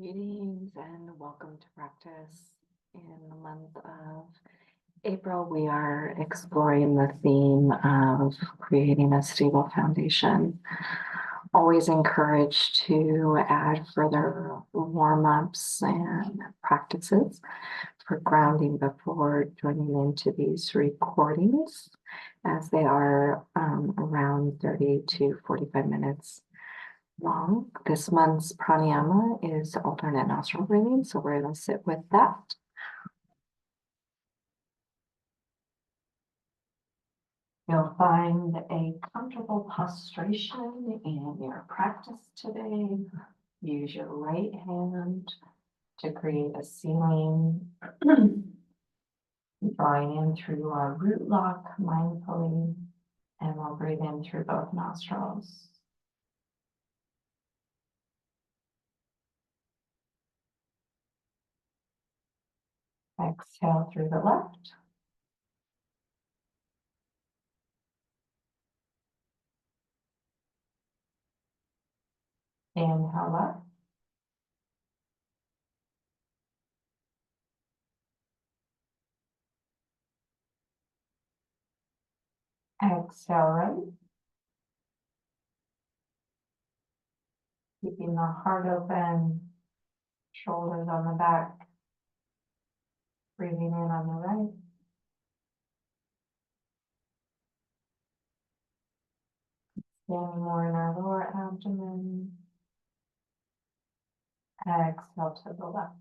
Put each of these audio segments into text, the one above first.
Greetings and welcome to practice. In the month of April, we are exploring the theme of creating a stable foundation. Always encouraged to add further warm-ups and practices for grounding before joining into these recordings, as they are around 30 to 45 minutes long. This month's pranayama is alternate nostril breathing, so we're going to sit with that. You'll find a comfortable postration in your practice today. Use your right hand to create a ceiling. Drawing in through our root lock mindfully, and we'll breathe in through both nostrils. Exhale through the left. Inhale up. Exhale right. Keeping the heart open, shoulders on the back. Breathing in on the right. Standing more in our lower abdomen. Exhale to the left.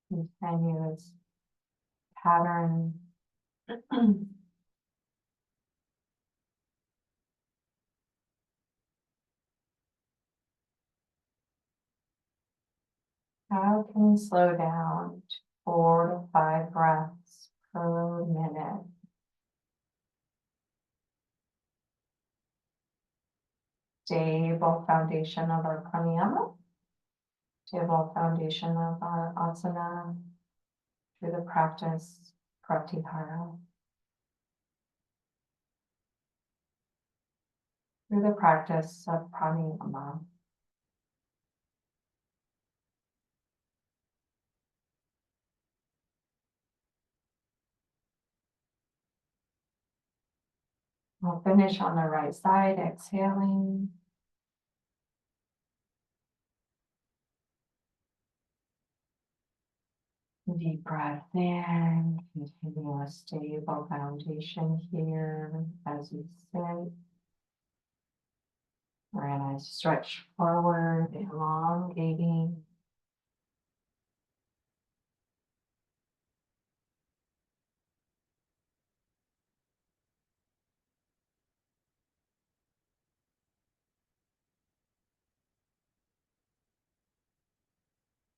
Continue this pattern. How can we slow down to 4 to 5 breaths per minute? Stable foundation of our pranayama. Stable foundation of our asana through the practice pratyahara. Through the practice of pranayama. We'll finish on the right side, exhaling. Deep breath in, continue a stable foundation here as you sit. We're going to stretch forward, elongating.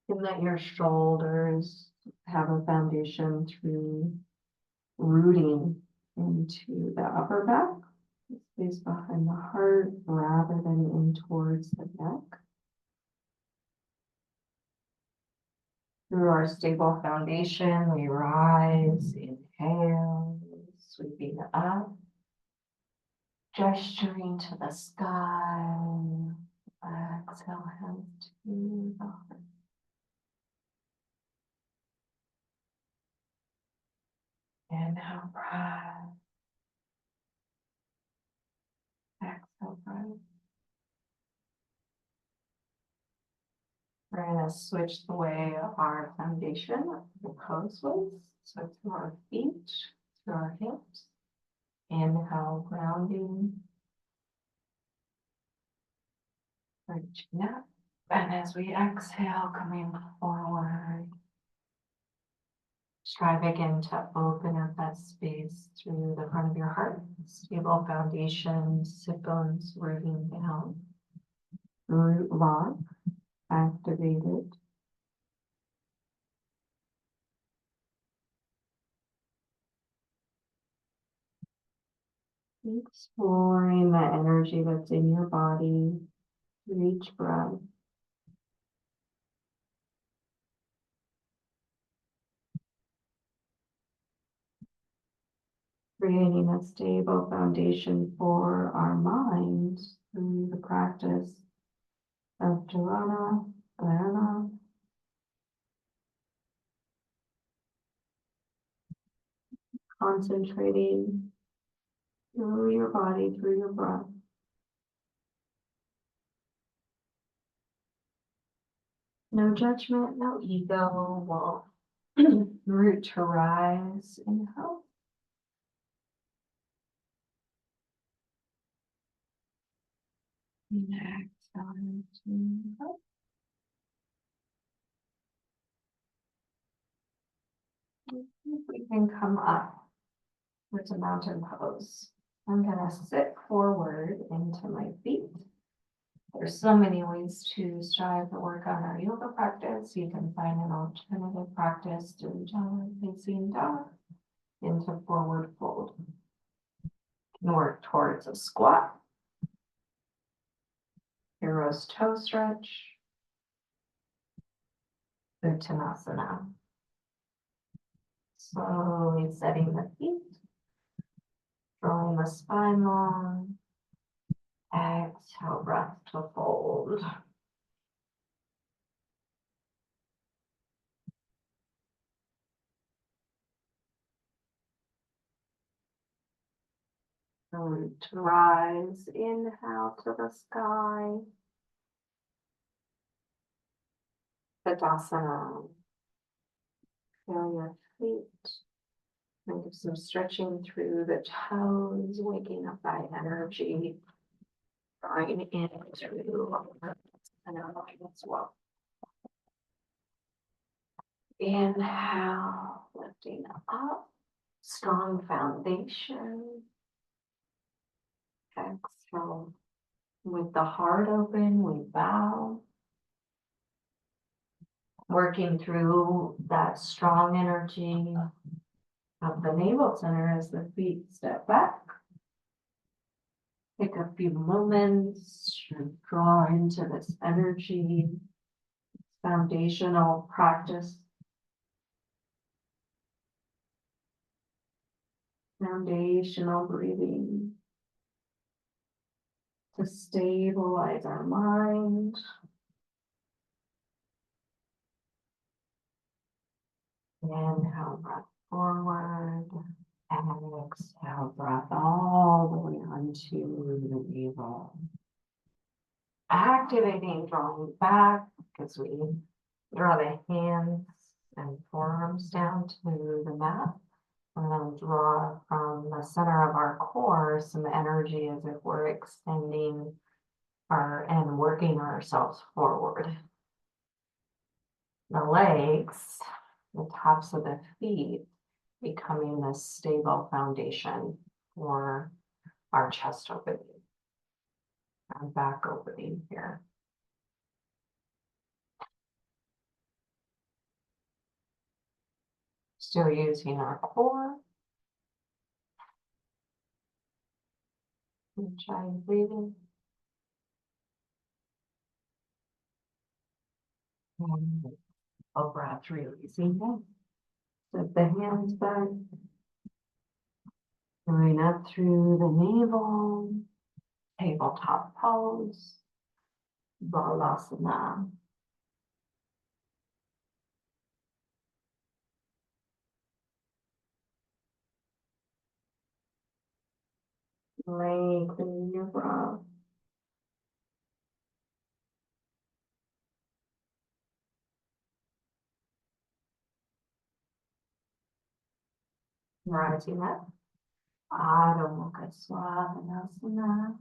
And let your shoulders have a foundation through rooting into the upper back, space behind the heart rather than in towards the neck. Through our stable foundation, we rise, inhale, sweeping up, gesturing to the sky. Exhale, hands to the heart. Inhale, breath. Exhale, breath. We're going to switch the way our foundation, the pose was. So through our feet, through our hips. Inhale, grounding. Reaching up. And as we exhale, coming forward. Strive again to open up that space through the front of your heart. Stable foundation, sit bones rooting down. Root lock activated. Exploring the energy that's in your body through each breath. Creating a stable foundation for our minds through the practice Dharana. Concentrating through your body, through your breath. No judgment, no ego. Well, root to rise. Inhale. And exhale. Inhale. We can come up with a mountain pose. I'm gonna sit forward into my feet. There's so many ways to strive to work on our yoga practice. You can find an alternative practice to downward facing dog into forward fold. You can work towards a squat. Hero's toe stretch. Uttanasana. Slowly setting the feet. Drawing the spine long. Exhale, breath to fold. Root to rise. Inhale to the sky. Tadasana. Feel your feet. And do some stretching through the toes, waking up that energy. Drawing in through and out as well. Inhale, lifting up. Strong foundation. Exhale. With the heart open, we bow. Working through that strong energy of the navel center as the feet step back. Take a few moments to draw into this energy, foundational practice. Foundational breathing to stabilize our mind. Inhale, breath forward, and exhale, breath all the way onto the navel. Activating, drawing back as we draw the hands and forearms down to the mat. And then draw from the center of our core some energy as if we're extending and working ourselves forward. The legs, the tops of the feet, becoming a stable foundation for our chest opening and back opening here. Still using our core. Ujjayi breathing. And a breath releasing it. Step the hands back. Going up through the navel. Tabletop pose. Balasana. Lengthening your breath. Rising up. Adho Mukha Svanasana.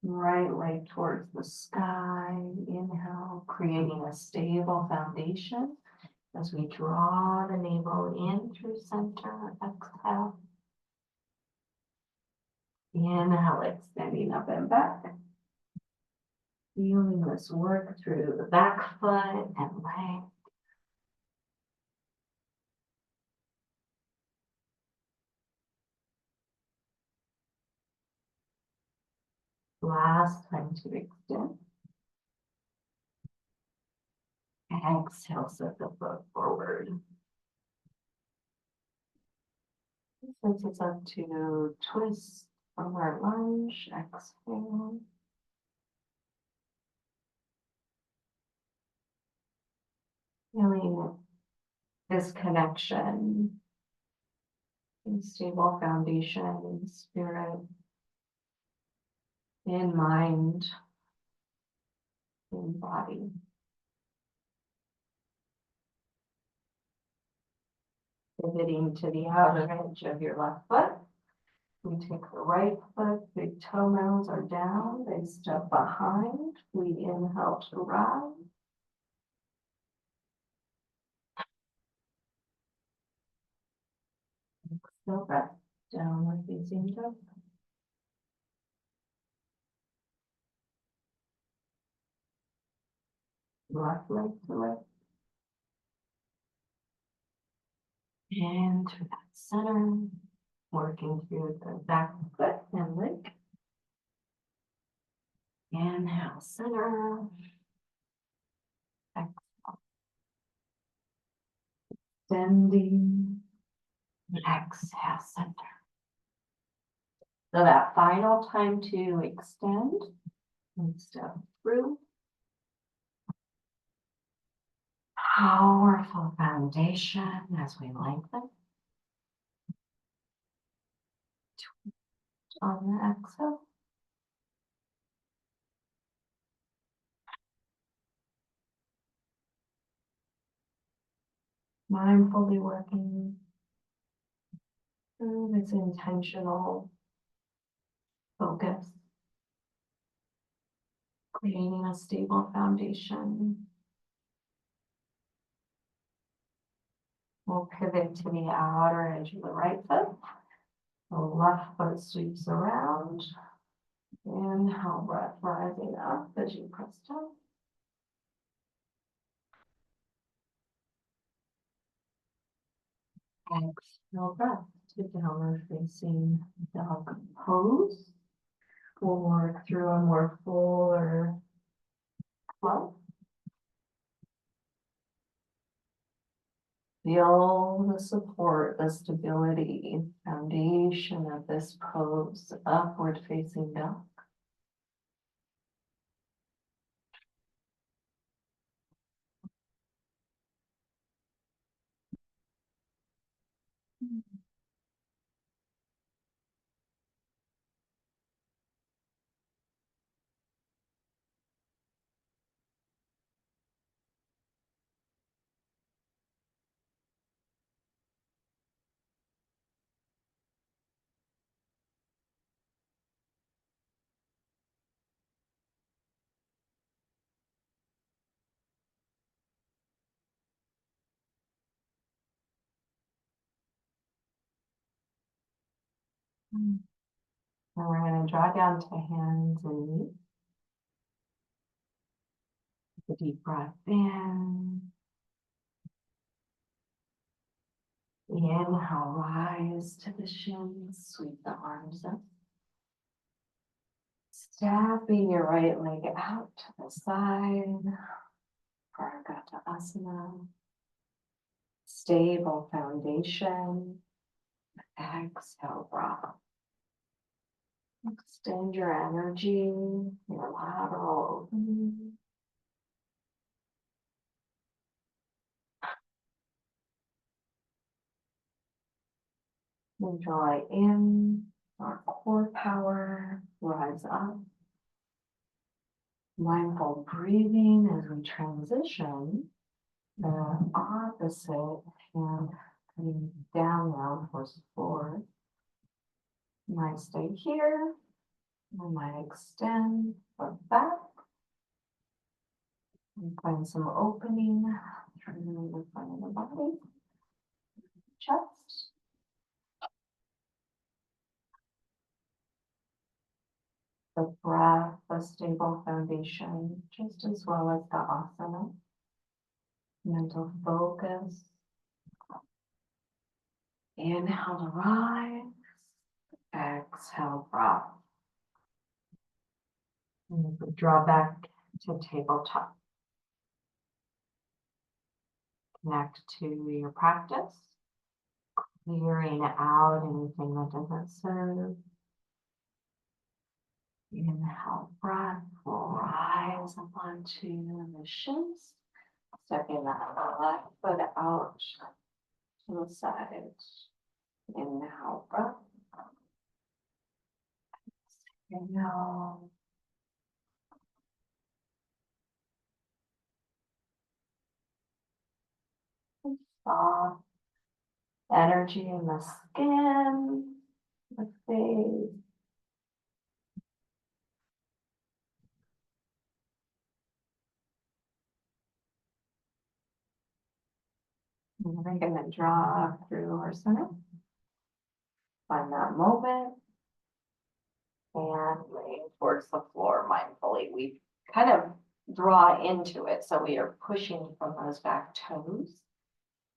Right leg towards the sky. Inhale, creating a stable foundation as we draw the navel in through center. Exhale. Inhale, extending up and back. Feeling this work through the back foot and leg. Last time to extend. Exhale, set the foot forward. Since it's up to twist forward lunge, exhale. Feeling this connection, and stable foundation in spirit, in mind, in body. Pivoting to the outer edge of your left foot. We take the right foot, big toenails are down, they step behind. We inhale to rise. Exhale, breath, downward facing dog. Left leg to lift. And to that center, working through the back foot and leg. Inhale, center. Exhale. Extending. Exhale, center. So that final time to extend and step through. Powerful foundation as we lengthen. On the exhale. Mindfully working through this intentional focus, creating a stable foundation. We'll pivot to the outer edge of the right foot. The left foot sweeps around. Inhale, breath rising up as you press down. Exhale, breath to downward facing dog pose. We'll work through a more fuller flow. Feel the support, the stability, foundation of this pose, upward facing dog. And we're going to draw down to hands and knees. Take a deep breath in. Inhale, rise to the shins, sweep the arms up. Stepping your right leg out to the side. Asana. Stable foundation. Exhale, breath. Extend your energy, your lateral opening. And draw in our core power, rise up. Mindful breathing as we transition the opposite hand coming down now towards the floor. You might stay here. We might extend foot back. And find some opening through the front of the body, chest. The breath, a stable foundation, just as well as the asana. Mental focus. Inhale to rise. Exhale, breath. And we draw back to tabletop. Connect to your practice. Clearing out anything that doesn't serve. Inhale, breath, rise up onto the shins. Stepping that left foot out to the side. Inhale, breath. Inhale. Soft energy in the skin, the face. And we're going to draw through our center. Find that moment. And laying towards the floor mindfully. We kind of draw into it. So we are pushing from those back toes.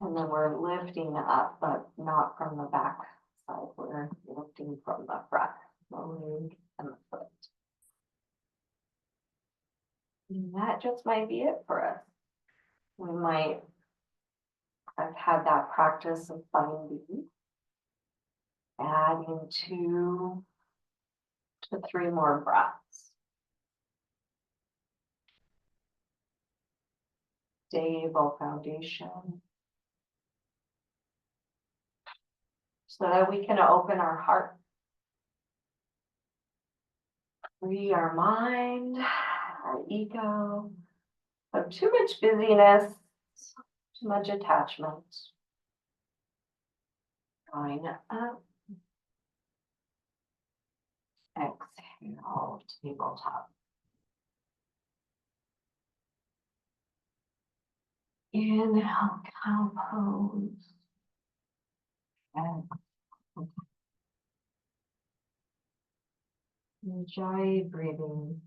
And then we're lifting up, but not from the back side. We're lifting from the front, the leg and the foot. And that just might be it for us. We might have had that practice of finding, adding 2 to 3 more breaths. Stable foundation. So that we can open our heart, free our mind, our ego, of too much busyness, too much attachment. Drawing up. Exhale, tabletop. Inhale, cow pose. And enjoy breathing.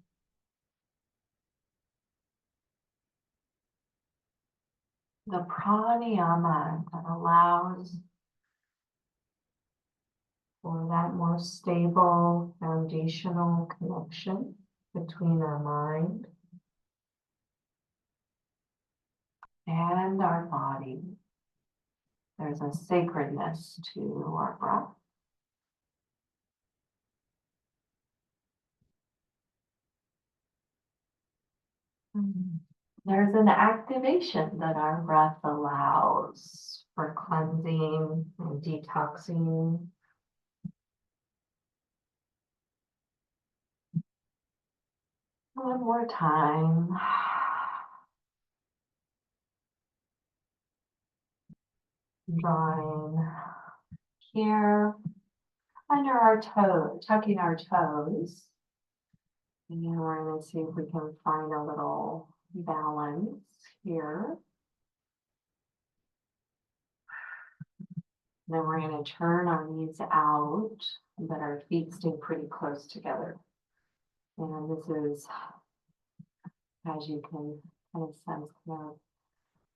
The pranayama that allows for that more stable foundational connection between our mind and our body. There's a sacredness to our breath. There's an activation that our breath allows for cleansing and detoxing. One more time. Drawing here under our toe, tucking our toes. And then we're going to see if we can find a little balance here. Then we're going to turn our knees out, but our feet stay pretty close together. And this is, as you can kind of sense, kind of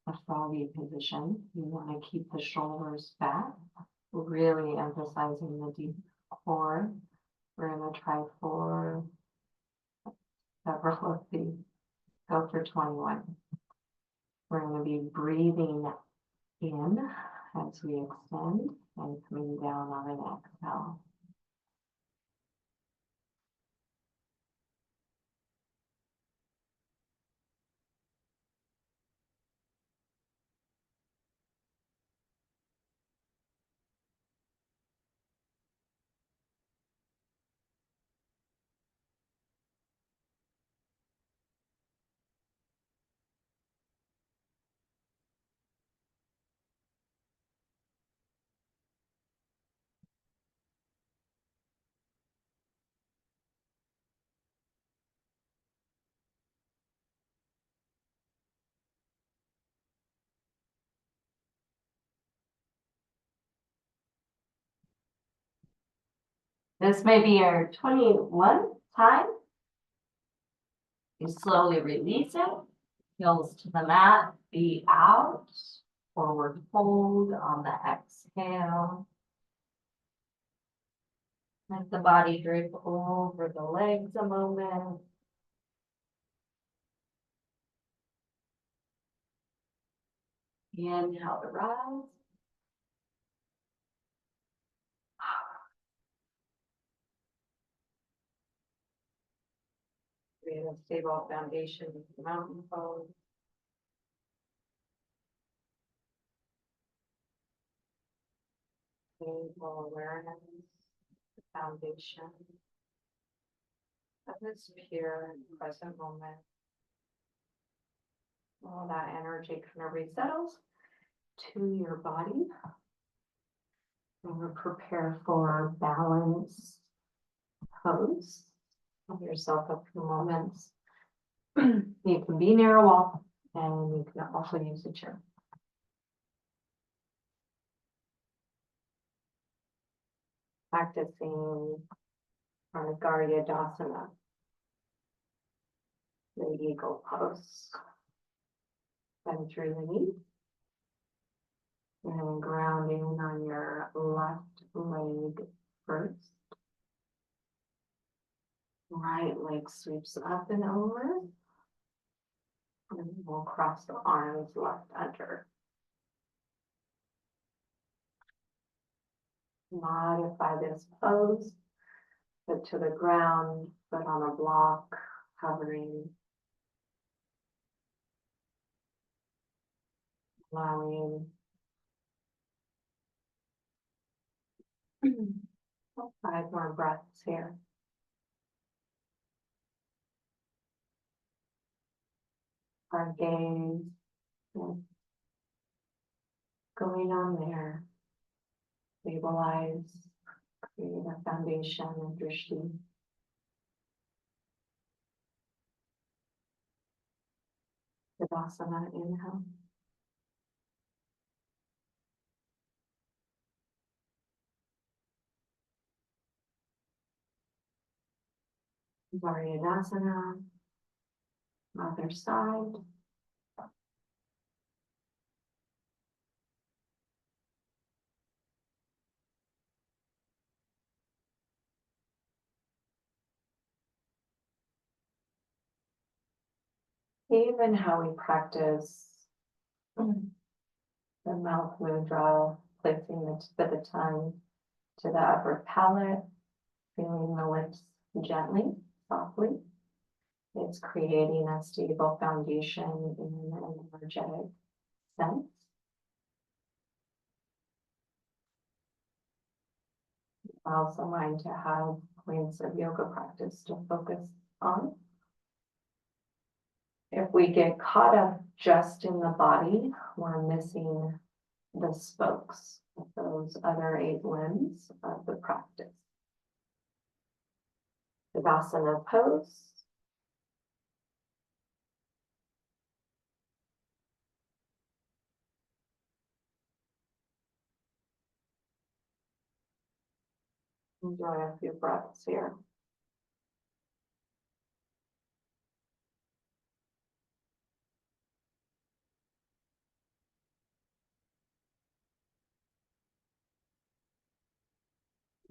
a froggy position. You want to keep the shoulders back, really emphasizing the deep core. We're going to try for several of these. Go for 21. We're going to be breathing in as we extend and coming down on an exhale. This may be your 21 time. You slowly release it, heels to the mat, feet out, forward fold on the exhale. Let the body drape over the legs a moment. Inhale to rise. Create a stable foundation, mountain pose. Stable awareness, the foundation of this pure present moment. All that energy kind of resettles to your body. And we'll prepare for balance pose. Give yourself a few moments. You can be near a wall and you can also use a chair. Practicing Anagarya Dasana, the eagle pose. Bend through the knee. And grounding on your left leg first. Right leg sweeps up and over. And we'll cross the arms left under. Modify this pose. Foot to the ground, foot on a block, hovering. Allowing 5 more breaths here. Our gaze going on there. Stabilize, create a foundation of drishti. Tadasana, inhale. Variadasana, other side. Even how we practice the mouth mudra, placing the tip of the tongue to the upper palate, feeling the lips gently, softly. It's creating a stable foundation in an energetic sense. Also mind to have points of yoga practice to focus on. If we get caught up just in the body, we're missing the spokes of those other 8 limbs of the practice. Tadasana pose. Enjoy a few breaths here.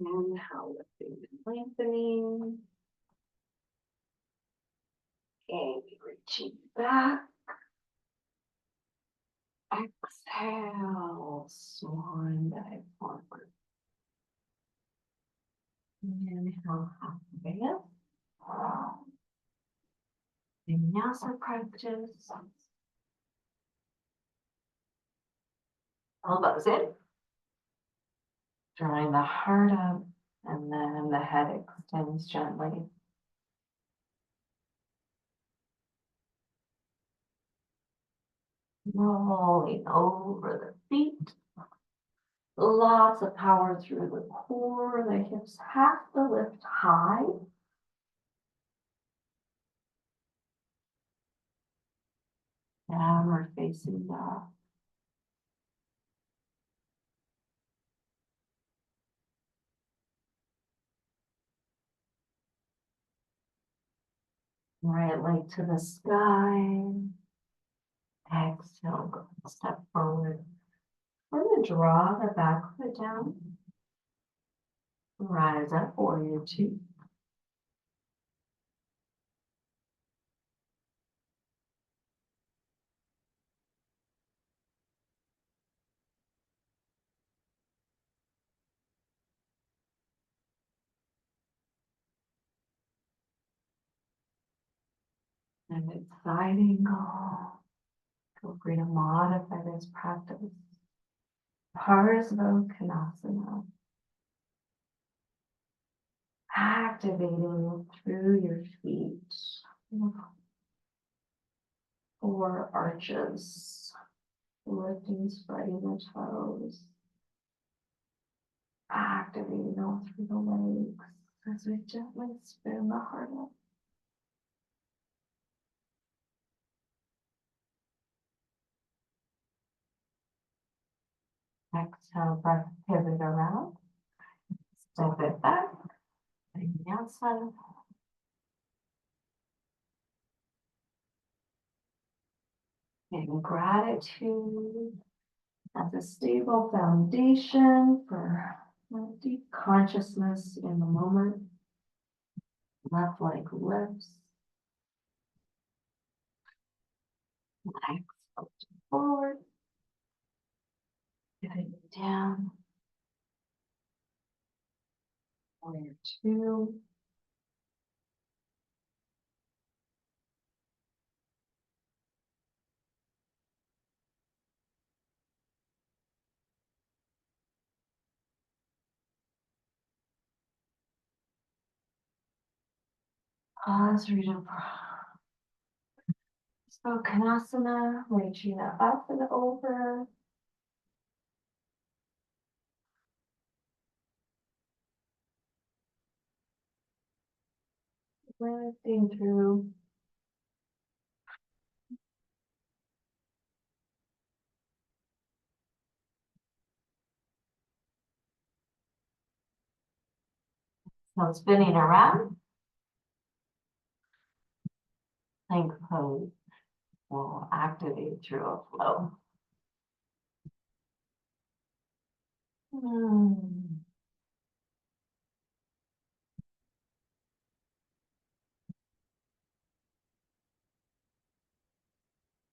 Inhale, lifting and lengthening. And reaching back. Exhale, swan dive forward. Inhale, halfway up. Vinyasa practice. Elbows in. Drawing the heart up, and then the head extends gently. Rolling over the feet. Lots of power through the core. The hips have to lift high. And we're facing the right leg to the sky. Exhale, go step forward. We're going to draw the back foot down. Rise up, warrior 2. And it's side angle. Feel free to modify this practice. Parsvakonasana. Activating through your feet. 4 arches. Lifting, spreading the toes. Activating all through the legs as we gently spin the heart up. Exhale, breath pivot around. Step it back. Vinyasa. And gratitude as a stable foundation for deep consciousness in the moment. Left leg lifts. Exhale forward. Pivot down. Warrior 2. Pause, reach up. So Konasana, reaching up and over. Lifting through. So spinning around. Plank pose will activate through a flow.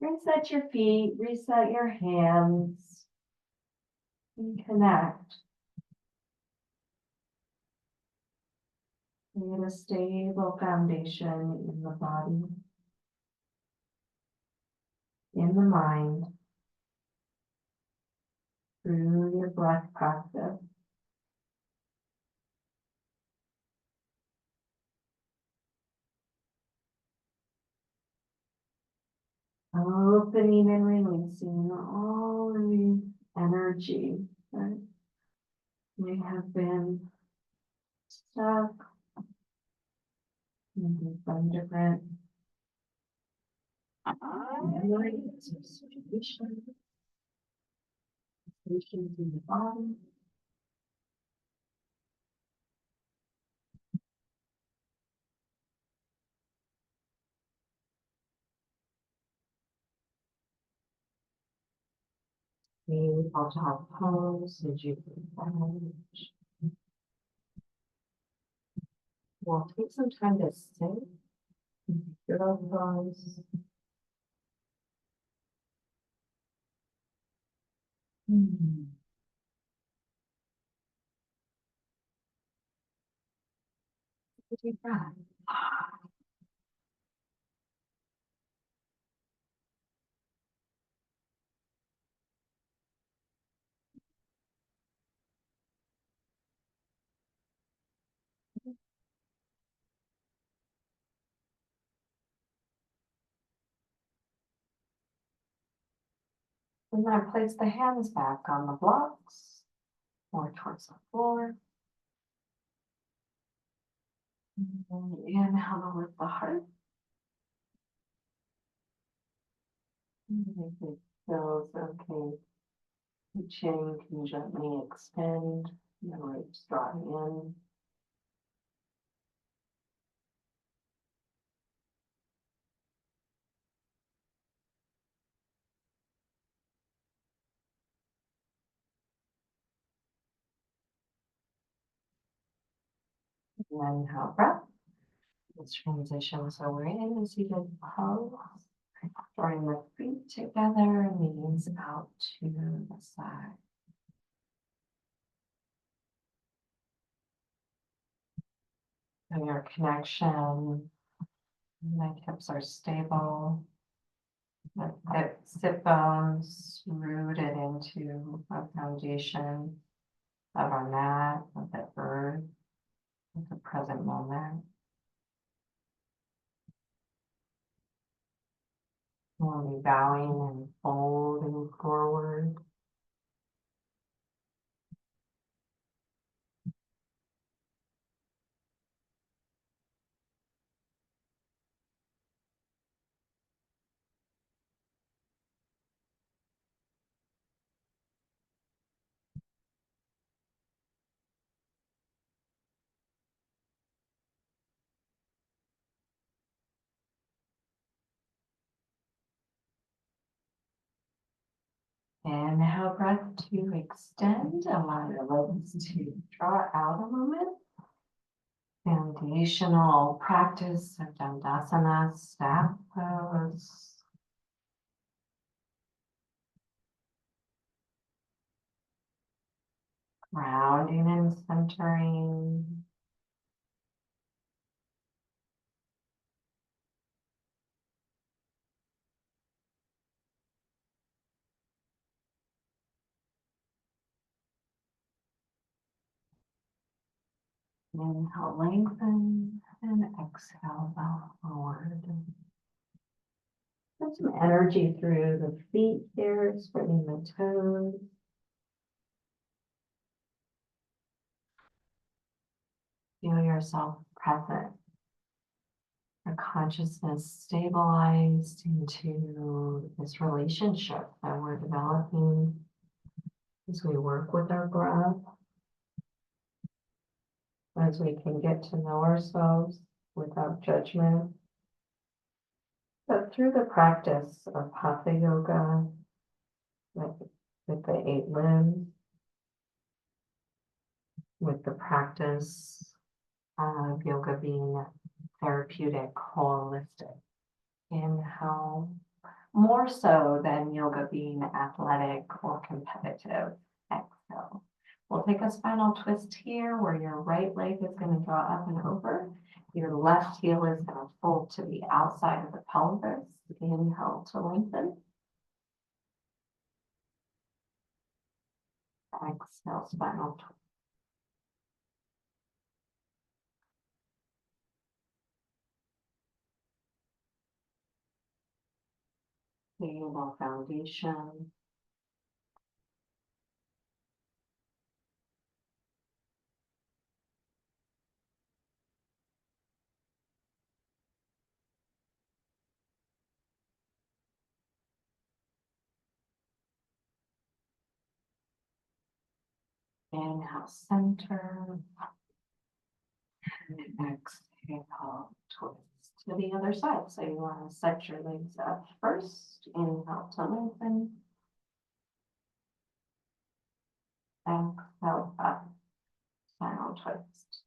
Reset your feet, reset your hands, and connect. Create a stable foundation in the body, in the mind, through your breath practice. Opening and releasing all the energy that may have been stuck from different memories or situations in the body. Maybe I'll top pose as you can. We'll take some time to sit. Girl pose. Deep breath. And then place the hands back on the blocks or towards the floor. Inhale to lift the heart. If it feels okay, the chin can gently extend, the ribs draw in. And inhale, breath. Let's transition. So we're in a seated pose. Drawing the feet together, knees out to the side. And your connection, my hips are stable. The sit bones rooted into a foundation of our mat, of the earth, of the present moment. We'll be bowing and folding forward. Inhale, breath to extend. Allow your legs to draw out a moment. Foundational practice of Dandasana, staff pose. Grounding and centering. Inhale, lengthen, and exhale, bow forward. Put some energy through the feet here, spreading the toes. Feel yourself present. Your consciousness stabilized into this relationship that we're developing as we work with our breath, as we can get to know ourselves without judgment. But through the practice of Hatha Yoga, with the 8 limbs, with the practice of yoga being therapeutic, holistic, inhale, more so than yoga being athletic or competitive, exhale. We'll take a spinal twist here where your right leg is going to draw up and over. Your left heel is going to fold to the outside of the pelvis. Inhale to lengthen. Exhale, spinal twist. Stable foundation. Inhale, center. And exhale, twist to the other side. So you want to set your legs up first. Inhale to lengthen. Exhale, up. Spinal twist.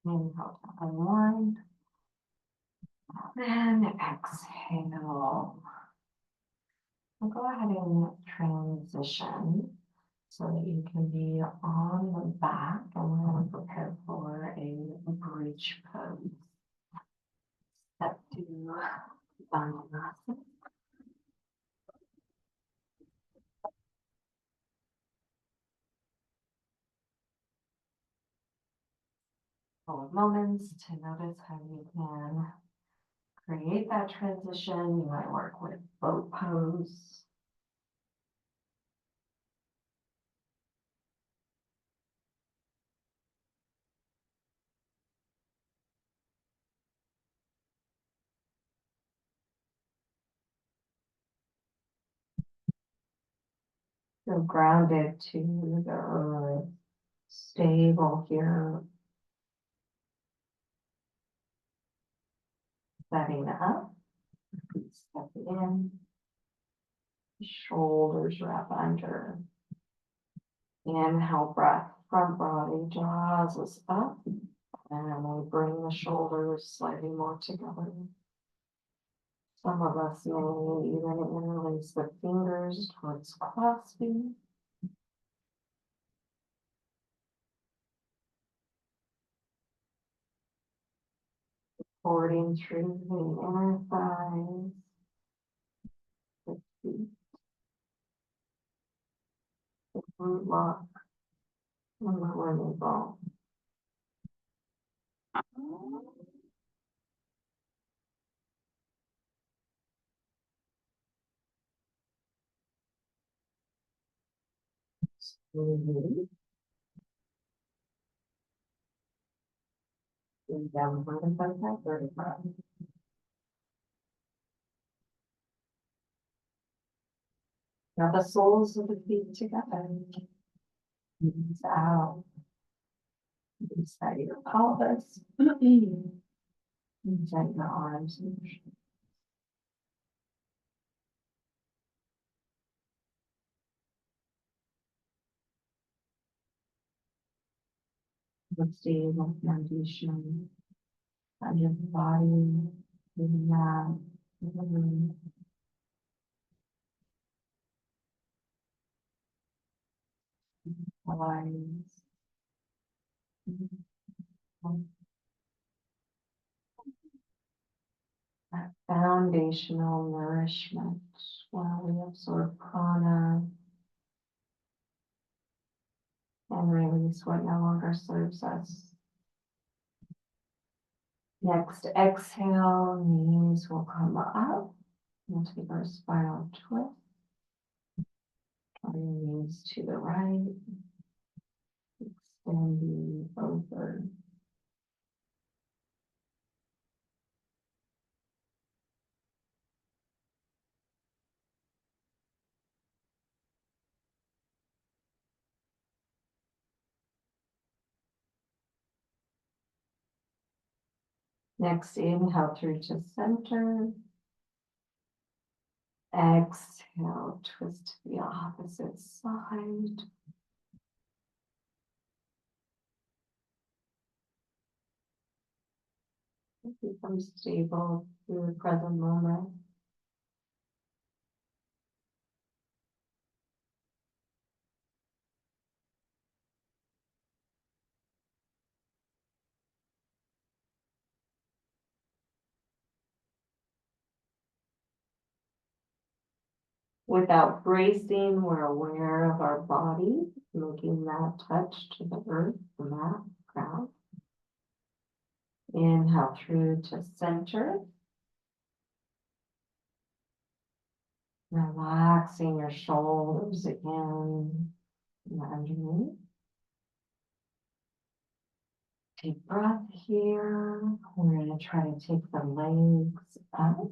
Inhale to unwind. Then exhale. We'll go ahead and transition so that you can be on the back, and we're going to prepare for a bridge pose. Step to Dhanasana. Couple moments to notice how you can create that transition. You might work with boat pose. Feel grounded to the earth, stable here. Setting up, step in, shoulders wrap under. Inhale, breath, front body draws us up. And we bring the shoulders slightly more together. Some of us may even interlace the fingers towards clasping. Supporting through the inner thighs, the feet, the glute lock, and the lower ball. Slowly. Bring down vertebra, vertebra. Now the soles of the feet together. Knees out. Inside your pelvis. Inside your arms and your shoulders. The stable foundation of your body, your mat, your room. Eyes. That foundational nourishment while we absorb prana and release what no longer serves us. Next exhale, knees will come up. We'll take our spiral twist. Draw your knees to the right. Extending over. Next inhale through to center. Exhale, twist to the opposite side. Become stable through the present moment. Without bracing, we're aware of our body, making that touch to the earth, the mat, ground. Inhale through to center. Relaxing your shoulders again and underneath. Deep breath here. We're going to try to take the legs up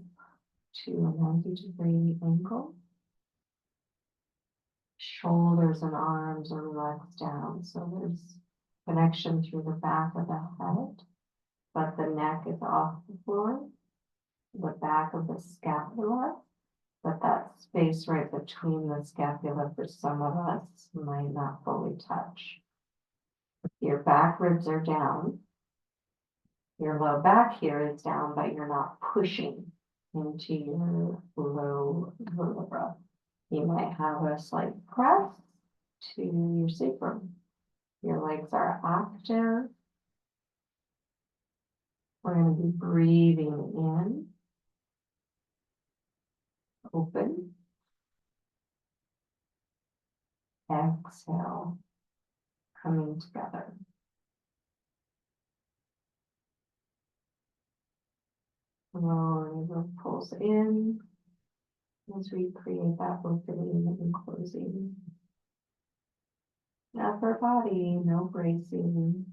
to a 90-degree angle. Shoulders and arms are relaxed down, so there's connection through the back of the head, but the neck is off the floor, the back of the scapula, but that space right between the scapula for some of us might not fully touch. Your back ribs are down. Your low back here is down, but you're not pushing into your low vertebra. You might have a slight press to your sacrum. Your legs are active. We're going to be breathing in, open. Exhale, coming together. Slowly we'll pulse in as we create that opening and closing. Upper body, no bracing.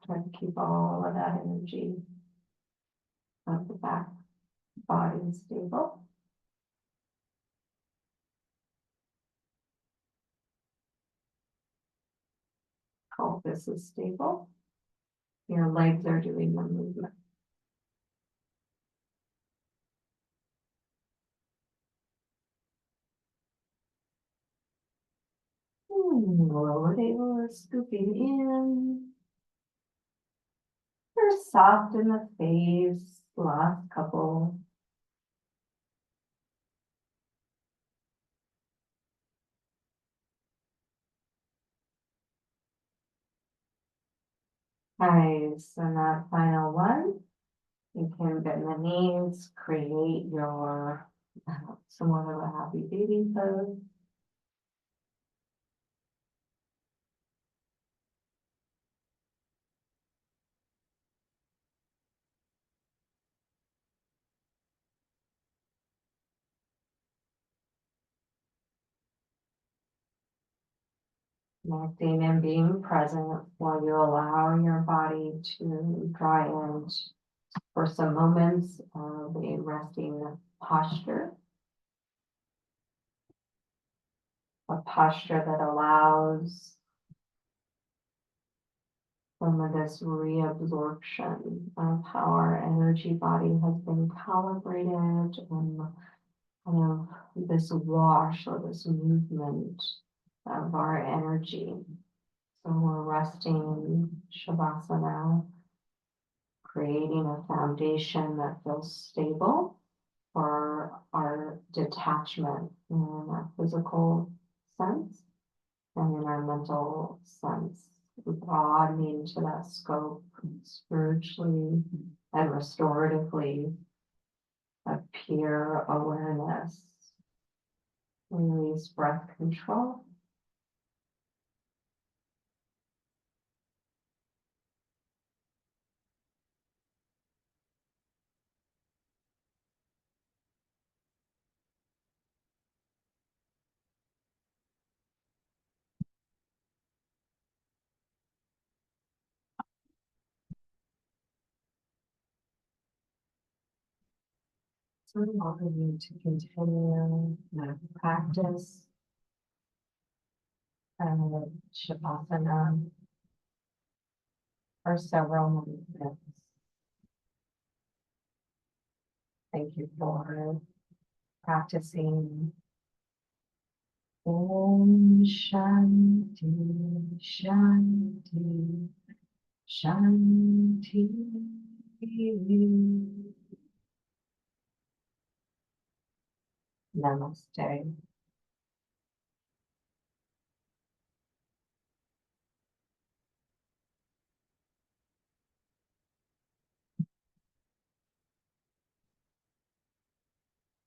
Try to keep all of that energy of the back body stable. Pelvis is stable. Your legs are doing the movement. Loading, scooping in. They're soft in the face, last couple. Nice, and that final one, you can bend the knees, create your somewhat of a happy baby pose. Connecting and being present while you allow your body to dry out for some moments of a resting posture. A posture that allows some of this reabsorption of how our energy body has been calibrated and kind of this wash or this movement of our energy. So we're resting Shavasana, creating a foundation that feels stable for our detachment in our physical sense and in our mental sense, broadening to that scope spiritually and restoratively of pure awareness. Release breath control. So we welcome you to continue the practice of Shavasana for several minutes. Thank you for practicing. Om Shanti Shanti Shanti. Namaste.